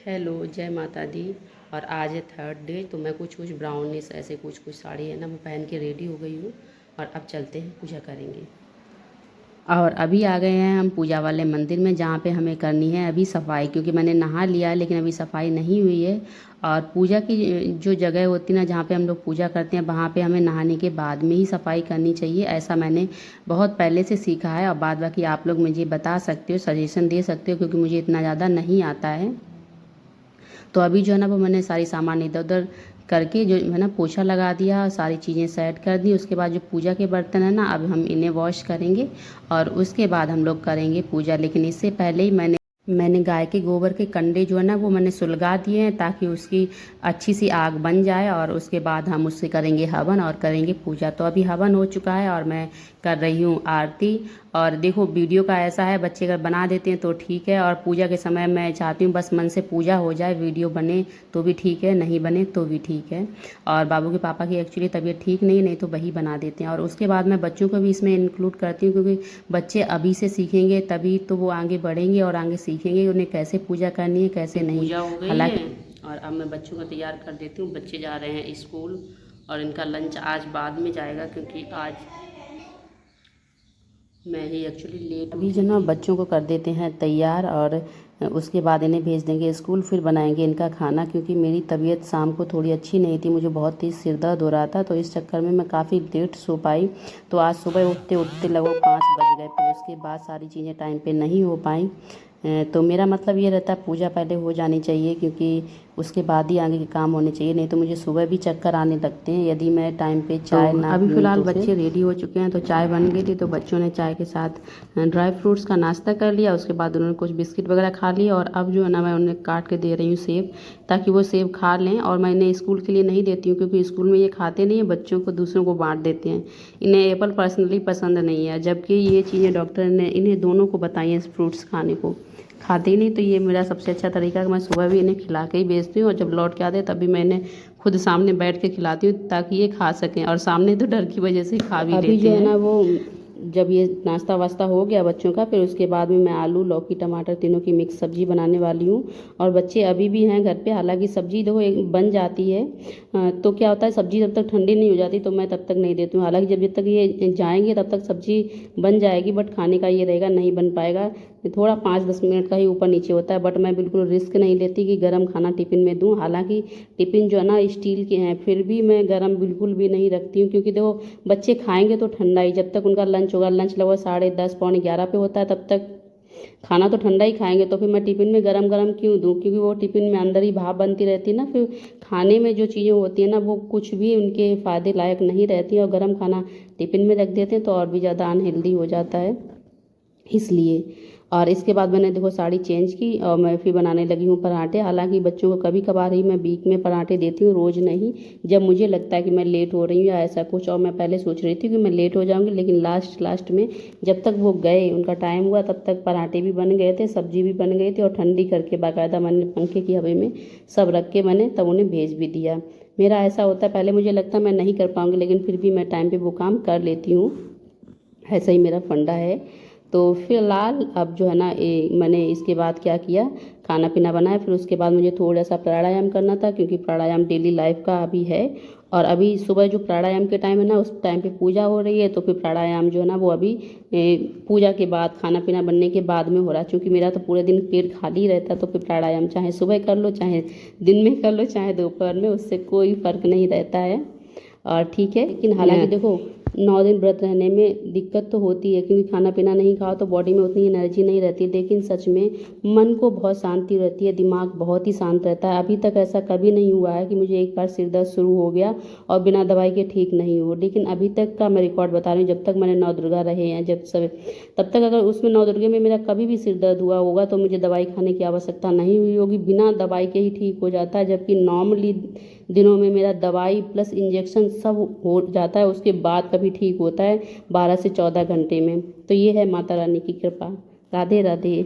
Hello, जय माता दी। और आज है थर्ड डे, तो मैं कुछ ब्राउनिश ऐसे कुछ साड़ी है ना वो पहन के रेडी हो गई हूँ। और अब चलते हैं, पूजा करेंगे। और अभी आ गए हैं हम पूजा वाले मंदिर में, जहाँ पे हमें करनी है अभी सफाई, क्योंकि मैंने नहा लिया है लेकिन अभी सफाई नहीं हुई है। और पूजा की जो जगह होती है ना, जहाँ पे हम लोग पूजा करते हैं, वहाँ पे हमें नहाने के बाद में ही सफाई करनी चाहिए। ऐसा मैंने बहुत पहले से सीखा है। और बाद बाकी आप लोग मुझे बता सकते हो, सजेशन दे सकते हो, क्योंकि मुझे इतना ज़्यादा नहीं आता है। तो अभी जो है ना वो मैंने सारी सामान इधर उधर करके जो है ना पोछा लगा दिया, सारी चीज़ें सेट कर दी। उसके बाद जो पूजा के बर्तन है ना, अब हम इन्हें वॉश करेंगे और उसके बाद हम लोग करेंगे पूजा। लेकिन इससे पहले ही मैंने गाय के गोबर के कंडे जो है ना वो मैंने सुलगा दिए हैं, ताकि उसकी अच्छी सी आग बन जाए। और उसके बाद हम उससे करेंगे हवन और करेंगे पूजा। तो अभी हवन हो चुका है और मैं कर रही हूँ आरती। और देखो, वीडियो का ऐसा है, बच्चे अगर बना देते हैं तो ठीक है, और पूजा के समय मैं चाहती हूँ बस मन से पूजा हो जाए। वीडियो बने तो भी ठीक है, नहीं बने तो भी ठीक है। और बाबू के पापा की एक्चुअली तबीयत ठीक नहीं तो वही बना देते हैं। और उसके बाद मैं बच्चों को भी इसमें इंक्लूड करती हूँ, क्योंकि बच्चे अभी से सीखेंगे तभी तो वो आगे बढ़ेंगे और आगे सीखेंगे उन्हें कैसे पूजा करनी है, कैसे नहीं। पूजा हो गई है और अब मैं बच्चों को तैयार कर देती हूँ। बच्चे जा रहे हैं स्कूल और इनका लंच आज बाद में जाएगा, क्योंकि आज मैं ही एक्चुअली लेट। अभी जो ना बच्चों को कर देते हैं तैयार, और उसके बाद इन्हें भेज देंगे स्कूल। फिर बनाएंगे इनका खाना, क्योंकि मेरी तबीयत शाम को थोड़ी अच्छी नहीं थी, मुझे बहुत ही सिर दर्द हो रहा था। तो इस चक्कर में मैं काफ़ी लेट सो पाई। तो आज सुबह उठते उठते लगभग 5 बज गए। फिर उसके बाद सारी चीज़ें टाइम पे नहीं हो पाई। तो मेरा मतलब ये रहता है पूजा पहले हो जानी चाहिए, क्योंकि उसके बाद ही आगे के काम होने चाहिए। नहीं तो मुझे सुबह भी चक्कर आने लगते हैं यदि मैं टाइम पे चाय ना। अभी फ़िलहाल बच्चे रेडी हो चुके हैं, तो चाय बन गई थी। तो बच्चों ने चाय के साथ ड्राई फ्रूट्स का नाश्ता कर लिया। उसके बाद उन्होंने कुछ बिस्किट वगैरह खा लिया। और अब जो है ना मैं उन्हें काट के दे रही हूँ सेब, ताकि वो सेब खा लें। और मैं इन्हें स्कूल के लिए नहीं देती हूँ, क्योंकि स्कूल में ये खाते नहीं हैं, बच्चों को दूसरों को बांट देते हैं। इन्हें एप्पल पर्सनली पसंद नहीं है, जबकि ये चीज़ें डॉक्टर ने इन्हें दोनों को बताई हैं फ्रूट्स खाने को। खाते ही नहीं। तो ये मेरा सबसे अच्छा तरीका है कि मैं सुबह भी इन्हें खिला के ही भेजती हूँ, और जब लौट के आते हैं तभी मैं इन्हें खुद सामने बैठ के खिलाती हूँ, ताकि ये खा सकें। और सामने तो डर की वजह से खा भी लेते हैं। अभी जो है ना वो जब ये नाश्ता वास्ता हो गया बच्चों का, फिर उसके बाद में मैं आलू लौकी टमाटर तीनों की मिक्स सब्जी बनाने वाली हूँ। और बच्चे अभी भी हैं घर पे। हालांकि सब्जी देखो एक बन जाती है, तो क्या होता है, सब्जी जब तक ठंडी नहीं हो जाती तो मैं तब तक नहीं देती हूँ। हालांकि जब तक ये जाएंगे तब तक सब्जी बन जाएगी, बट खाने का ये रहेगा नहीं बन पाएगा। थोड़ा 5-10 मिनट का ही ऊपर नीचे होता है। बट मैं बिल्कुल रिस्क नहीं लेती कि गर्म खाना टिफ़िन में दूँ। हालांकि टिफ़िन जो है ना स्टील के हैं, फिर भी मैं गर्म बिल्कुल भी नहीं रखती हूँ, क्योंकि देखो बच्चे खाएंगे तो ठंडा ही। जब तक उनका लंच होगा, लंच लगभग 10:30 पौने 11 पे होता है, तब तक खाना तो ठंडा ही खाएंगे। तो फिर मैं टिफ़िन में गरम गरम क्यों दूँ, क्योंकि वो टिफ़िन में अंदर ही भाप बनती रहती है ना। फिर खाने में जो चीज़ें होती है ना वो कुछ भी उनके फ़ायदे लायक नहीं रहती। और गर्म खाना टिफ़िन में रख देते हैं तो और भी ज़्यादा अनहेल्दी हो जाता है, इसलिए। और इसके बाद मैंने देखो साड़ी चेंज की और मैं फिर बनाने लगी हूँ पराठे। हालांकि बच्चों को कभी कभार ही मैं वीक में पराठे देती हूँ, रोज़ नहीं। जब मुझे लगता है कि मैं लेट हो रही हूँ या ऐसा कुछ, और मैं पहले सोच रही थी कि मैं लेट हो जाऊँगी, लेकिन लास्ट में जब तक वो गए, उनका टाइम हुआ, तब तक पराठे भी बन गए थे, सब्जी भी बन गई थी। और ठंडी करके बाकायदा मैंने पंखे की हवा में सब रख के मैंने तब उन्हें भेज भी दिया। मेरा ऐसा होता है, पहले मुझे लगता है मैं नहीं कर पाऊँगी, लेकिन फिर भी मैं टाइम पर वो काम कर लेती हूँ। ऐसा ही मेरा फंडा है। तो फिलहाल अब जो है ना मैंने इसके बाद क्या किया, खाना पीना बनाया। फिर उसके बाद मुझे थोड़ा सा प्राणायाम करना था, क्योंकि प्राणायाम डेली लाइफ का अभी है। और अभी सुबह जो प्राणायाम के टाइम है ना, उस टाइम पे पूजा हो रही है। तो फिर प्राणायाम जो है ना वो अभी पूजा के बाद, खाना पीना बनने के बाद में हो रहा है। क्योंकि मेरा तो पूरे दिन पेट खाली रहता है, तो फिर प्राणायाम चाहे सुबह कर लो, चाहे दिन में कर लो, चाहे दोपहर में, उससे कोई फ़र्क नहीं रहता है। और ठीक है। लेकिन हालांकि देखो 9 दिन व्रत रहने में दिक्कत तो होती है, क्योंकि खाना पीना नहीं खाओ तो बॉडी में उतनी एनर्जी नहीं रहती। लेकिन सच में मन को बहुत शांति रहती है, दिमाग बहुत ही शांत रहता है। अभी तक ऐसा कभी नहीं हुआ है कि मुझे एक बार सिर दर्द शुरू हो गया और बिना दवाई के ठीक नहीं हो। लेकिन अभी तक का मैं रिकॉर्ड बता रही हूँ, जब तक मैंने 9 दुर्गा रहे हैं, जब सब, तब तक अगर उसमें 9 दुर्गे में मेरा कभी भी सिर दर्द हुआ होगा तो मुझे दवाई खाने की आवश्यकता नहीं हुई होगी, बिना दवाई के ही ठीक हो जाता है। जबकि नॉर्मली दिनों में मेरा दवाई प्लस इंजेक्शन सब हो जाता है, उसके बाद कभी ठीक होता है 12 से 14 घंटे में। तो ये है माता रानी की कृपा। राधे राधे।